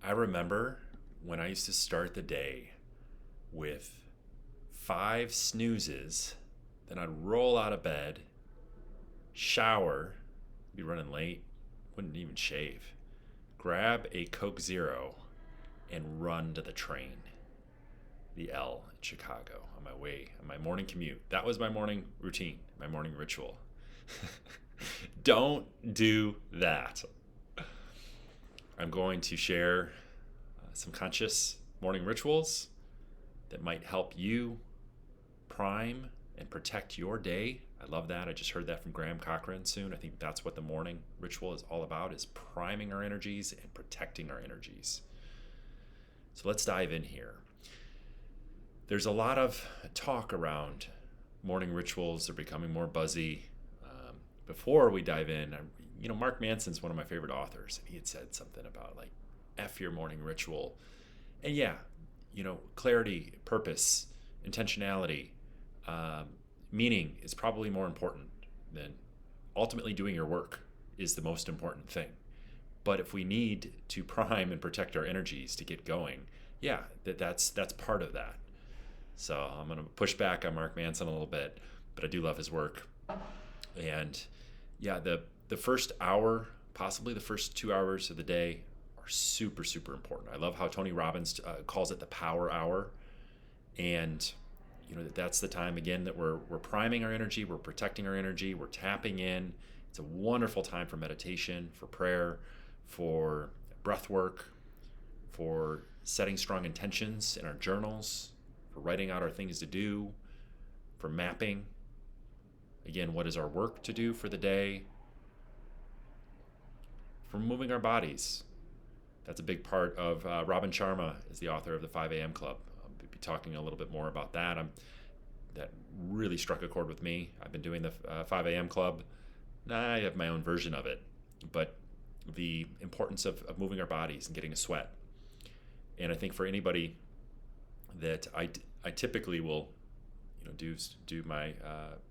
I remember when I used to start the day with 5 snoozes, then I'd roll out of bed, shower, be running late, wouldn't even shave, grab a Coke Zero, and run to the train, the L in Chicago, on my way, on my morning commute. That was my morning routine, my morning ritual. Don't do that. I'm going to share some conscious morning rituals that might help you prime and protect your day. I love that. I just heard that from Graham Cochran soon. I think that's what the morning ritual is all about, is priming our energies and protecting our energies. So let's dive in here. There's a lot of talk around morning rituals. They're becoming more buzzy. Before we dive in, Mark Manson's one of my favorite authors, and he had said something about like F your morning ritual. And yeah, clarity, purpose, intentionality, meaning is probably more important than ultimately doing your work is the most important thing. But if we need to prime and protect our energies to get going, yeah, that's part of that. So I'm going to push back on Mark Manson a little bit, but I do love his work. And yeah, the first hour, possibly the first 2 hours of the day are super, super important. I love how Tony Robbins calls it the power hour. And that's the time again that we're priming our energy, we're protecting our energy, we're tapping in. It's a wonderful time for meditation, for prayer, for breath work, for setting strong intentions in our journals, for writing out our things to do, for mapping. Again, what is our work to do for the day? For moving our bodies. That's a big part of Robin Sharma is the author of the 5 a.m. Club. I'll be talking a little bit more about that. That really struck a chord with me. I've been doing the 5 a.m. Club. I have my own version of it, but the importance of moving our bodies and getting a sweat. And I think for anybody that I typically will do my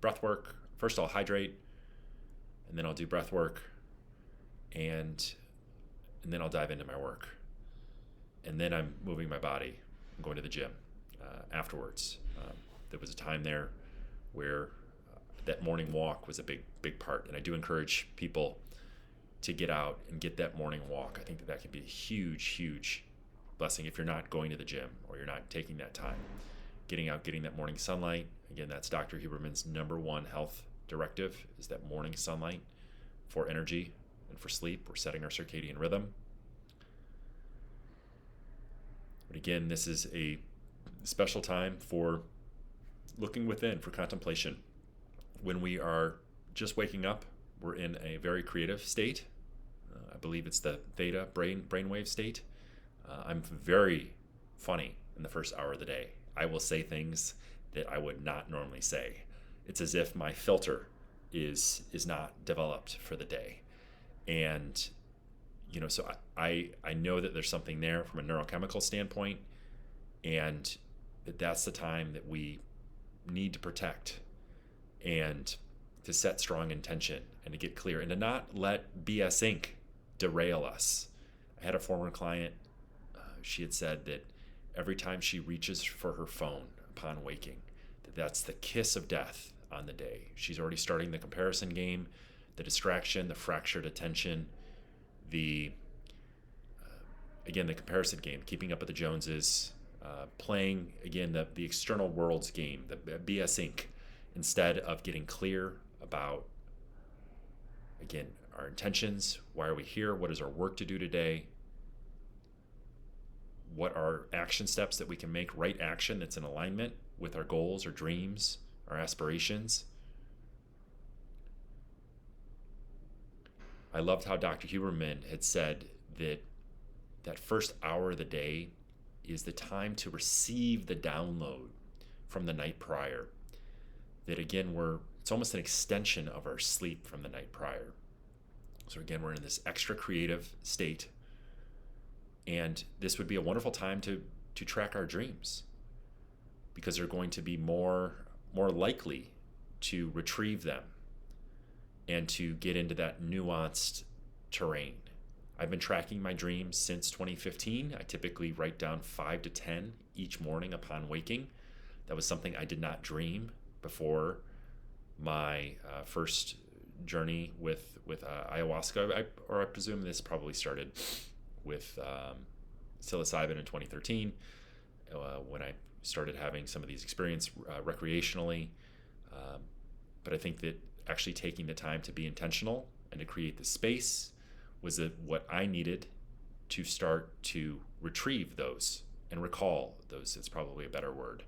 breath work. First I'll hydrate, and then I'll do breath work, and then I'll dive into my work. And then I'm moving my body. I'm going to the gym afterwards. There was a time there where that morning walk was a big part. And I do encourage people to get out and get that morning walk. I think that can be a huge, huge blessing if you're not going to the gym or you're not taking that time. Getting out, getting that morning sunlight. Again, that's Dr. Huberman's number one health directive is that morning sunlight for energy and for sleep. We're setting our circadian rhythm. But again, this is a special time for looking within, for contemplation. When we are just waking up, we're in a very creative state. I believe it's the theta brainwave state. I'm very funny in the first hour of the day. I will say things that I would not normally say. It's as if my filter is not developed for the day. And, so I know that there's something there from a neurochemical standpoint, and that's the time that we need to protect and to set strong intention and to get clear and to not let BS Inc. derail us. I had a former client, she had said that every time she reaches for her phone upon waking, that's the kiss of death on the day. She's already starting the comparison game, the distraction, the fractured attention, the comparison game, keeping up with the Joneses, playing, again, the external world's game, the BS Inc., instead of getting clear about, again, our intentions, why are we here, what is our work to do today, what are action steps that we can make, right action that's in alignment with our goals, our dreams, our aspirations. I loved how Dr. Huberman had said that first hour of the day is the time to receive the download from the night prior. That again, it's almost an extension of our sleep from the night prior. So again, we're in this extra creative state. And this would be a wonderful time to track our dreams, because they're going to be more likely to retrieve them and to get into that nuanced terrain. I've been tracking my dreams since 2015. I typically write down 5 to 10 each morning upon waking. That was something I did not dream before my first journey with ayahuasca. I presume this probably started with psilocybin in 2013 when I started having some of these experiences recreationally. But I think that actually taking the time to be intentional and to create the space was what I needed to start to retrieve those and recall those. It's probably a better word.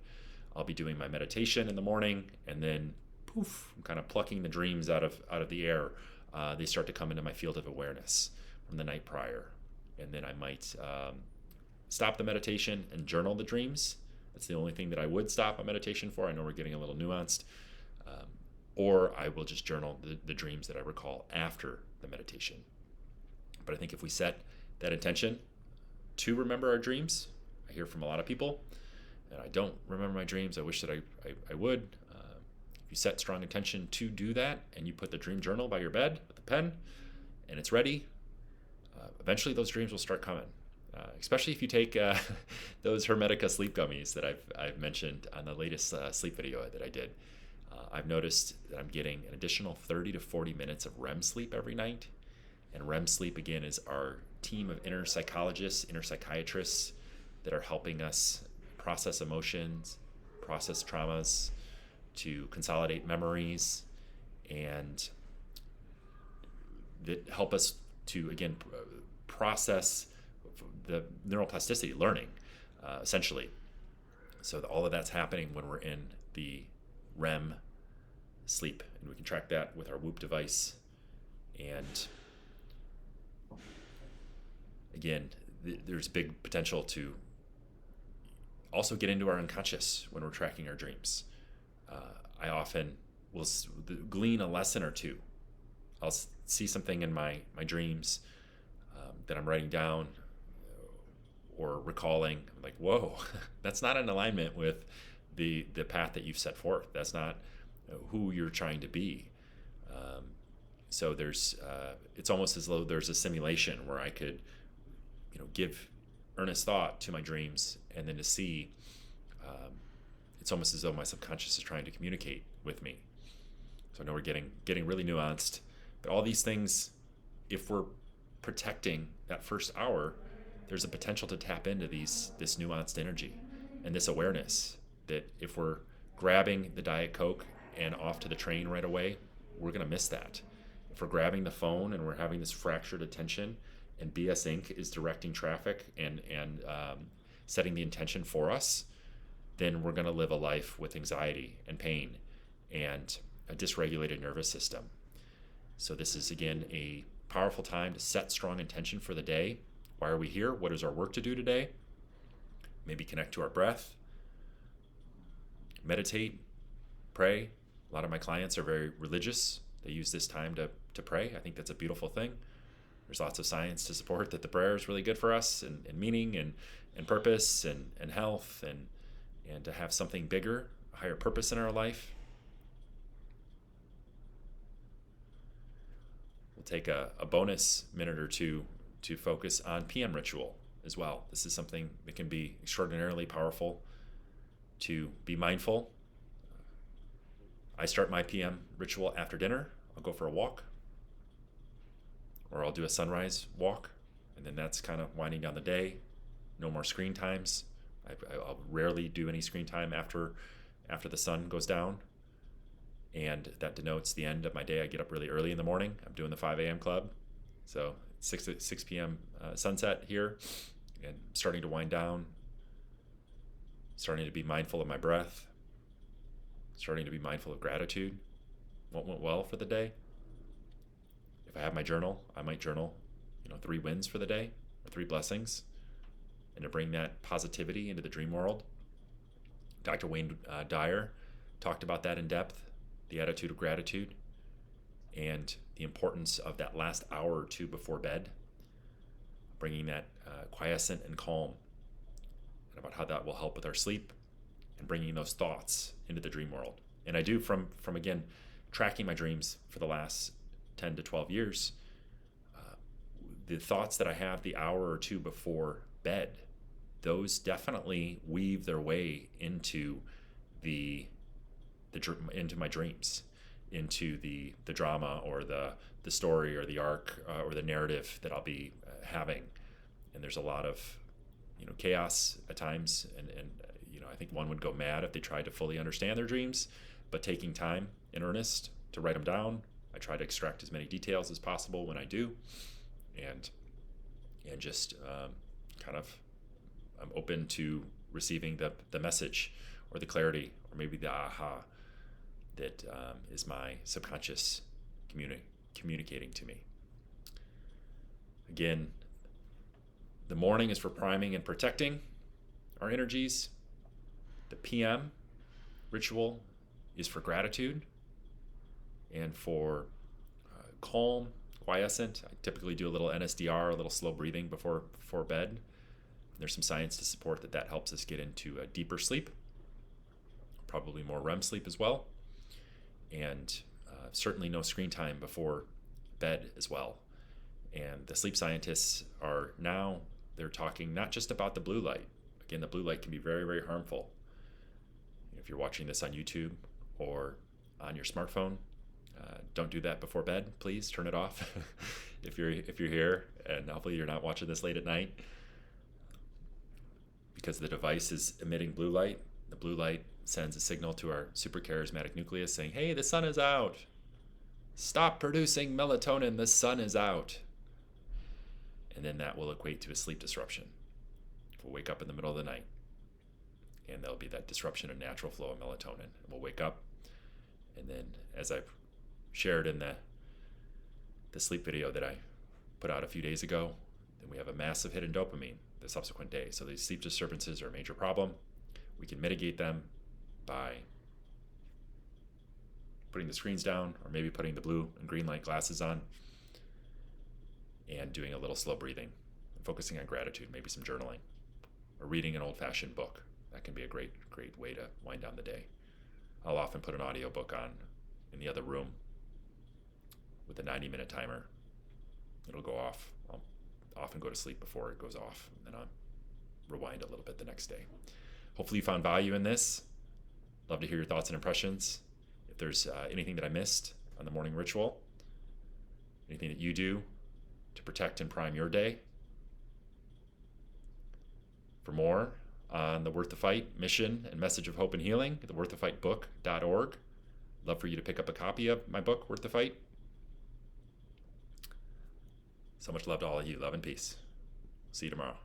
I'll be doing my meditation in the morning, and then poof, I'm kind of plucking the dreams out of the air. They start to come into my field of awareness from the night prior, and then I might stop the meditation and journal the dreams. That's the only thing that I would stop a meditation for. I know we're getting a little nuanced. Or I will just journal the dreams that I recall after the meditation. But I think if we set that intention to remember our dreams, I hear from a lot of people, and I don't remember my dreams. I wish that I would. If you set strong intention to do that, and you put the dream journal by your bed with a pen, and it's ready, eventually those dreams will start coming. Especially if you take those Hermetica sleep gummies that I've mentioned on the latest sleep video that I did. I've noticed that I'm getting an additional 30 to 40 minutes of REM sleep every night. And REM sleep, again, is our team of inner psychologists, inner psychiatrists that are helping us process emotions, process traumas, to consolidate memories, and that help us to, again, process the neuroplasticity, learning, essentially. So all of that's happening when we're in the REM sleep, and we can track that with our Whoop device. And again, there's big potential to also get into our unconscious when we're tracking our dreams. I often will glean a lesson or two. I'll see something in my dreams that I'm writing down or recalling. I'm like, whoa, that's not in alignment with the path that you've set forth. That's not who you're trying to be. So there's it's almost as though there's a simulation where I could give earnest thought to my dreams, and then to see it's almost as though my subconscious is trying to communicate with me. So I know we're getting really nuanced, but all these things, if we're protecting that first hour, there's a potential to tap into this nuanced energy and this awareness that if we're grabbing the Diet Coke and off to the train right away, we're going to miss that. If we're grabbing the phone and we're having this fractured attention, and BS Inc. is directing traffic and setting the intention for us, then we're going to live a life with anxiety and pain and a dysregulated nervous system. So this is, again, a powerful time to set strong intention for the day. Why are we here? What is our work to do today? Maybe connect to our breath, meditate, pray. A lot of my clients are very religious. They use this time to pray. I think that's a beautiful thing. There's lots of science to support that the prayer is really good for us, and meaning and purpose and health, and to have something bigger, a higher purpose in our life. We'll take a bonus minute or two to focus on PM ritual as well. This is something that can be extraordinarily powerful to be mindful. I start my PM ritual after dinner. I'll go for a walk, or I'll do a sunrise walk, and then that's kind of winding down the day. No more screen times. I'll rarely do any screen time after the sun goes down, and that denotes the end of my day. I get up really early in the morning. I'm doing the 5 a.m. club, so 6 p.m. Sunset here, and starting to wind down, starting to be mindful of my breath, starting to be mindful of gratitude, what went well for the day. If I have my journal, I might journal 3 wins for the day, or 3 blessings, and to bring that positivity into the dream world. Dr. Wayne Dyer talked about that in depth, the attitude of gratitude, and the importance of that last hour or two before bed, bringing that quiescent and calm, and about how that will help with our sleep and bringing those thoughts into the dream world. And I do from again, tracking my dreams for the last 10 to 12 years, the thoughts that I have the hour or two before bed, those definitely weave their way into into my dreams, into the drama or the story or the arc or the narrative that I'll be having. And there's a lot of chaos at times, and I think one would go mad if they tried to fully understand their dreams. But taking time in earnest to write them down, I try to extract as many details as possible when I do, and just I'm open to receiving the message or the clarity or maybe the aha that is my subconscious communicating to me. Again, the morning is for priming and protecting our energies. The PM ritual is for gratitude and for calm, quiescent. I typically do a little NSDR, a little slow breathing before bed. There's some science to support that helps us get into a deeper sleep, probably more REM sleep as well, and certainly no screen time before bed as well. And the sleep scientists are now, they're talking not just about the blue light. Again, the blue light can be very, very harmful. If you're watching this on YouTube or on your smartphone, don't do that before bed. Please turn it off if you're here, and hopefully you're not watching this late at night, because the device is emitting blue light. The blue light sends a signal to our suprachiasmatic nucleus saying, hey, the sun is out. Stop producing melatonin, the sun is out. And then that will equate to a sleep disruption. We'll wake up in the middle of the night, and there'll be that disruption in natural flow of melatonin. We'll wake up, and then as I've shared in the sleep video that I put out a few days ago, then we have a massive hit in dopamine the subsequent day. So these sleep disturbances are a major problem. We can mitigate them by putting the screens down, or maybe putting the blue and green light glasses on, and doing a little slow breathing, and focusing on gratitude, maybe some journaling, or reading an old-fashioned book. That can be a great way to wind down the day. I'll often put an audiobook on in the other room with a 90-minute timer. It'll go off. I'll often go to sleep before it goes off, and then I'll rewind a little bit the next day. Hopefully you found value in this. Love to hear your thoughts and impressions. If there's anything that I missed on the morning ritual, anything that you do to protect and prime your day. For more on the Worth the Fight mission and message of hope and healing, the worththefightbook.org. Love for you to pick up a copy of my book, Worth the Fight. So much love to all of you. Love and peace. See you tomorrow.